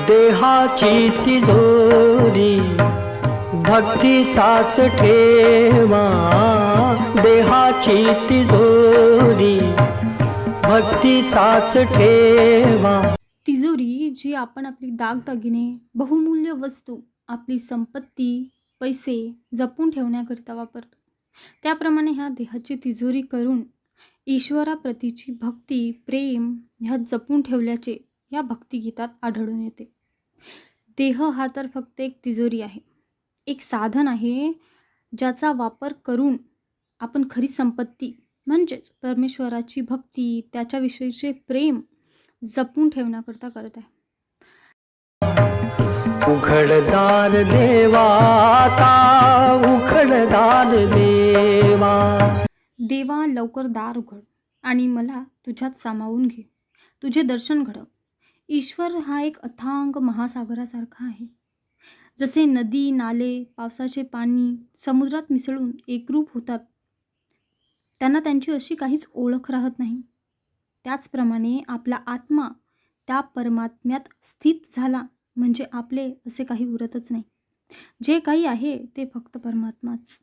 देहाची तिजोरी भक्तीचाच ठेवा, देहाची तिजोरी भक्तीचाच ठेवा. तिजोरी जी आपण आपली दागदागिने, बहुमूल्य वस्तू, आपली संपत्ती, पैसे जपून ठेवण्याकरिता वापरतो, त्याप्रमाणे ह्या देहाची तिजोरी करून ईश्वराप्रतीची भक्ती, प्रेम ह्यात जपून ठेवल्याचे या भक्तिगीतात आढळून येते. देह हा तर फक्त एक तिजोरी आहे, एक साधन आहे, ज्याचा वापर करून आपण खरी संपत्ती म्हणजेच परमेश्वराची भक्ती, त्याच्याविषयीचे प्रेम जपून ठेवण्याकरता करत आहे. उघडदार देवा, आता उघडदार देवा. देवा लवकर दार उघड आणि मला तुझ्यात सामावून घे, तुझे दर्शन घडव. ईश्वर हा एक अथांग महासागरासारखा आहे. जसे नदी, नाले, पावसाचे पाणी समुद्रात मिसळून एकरूप होतात, त्यांना त्यांची अशी काहीच ओळख राहत नाही, त्याचप्रमाणे आपला आत्मा त्या परमात्म्यात स्थित झाला म्हणजे आपले असे काही उरतच नाही. जे काही आहे ते फक्त परमात्माच.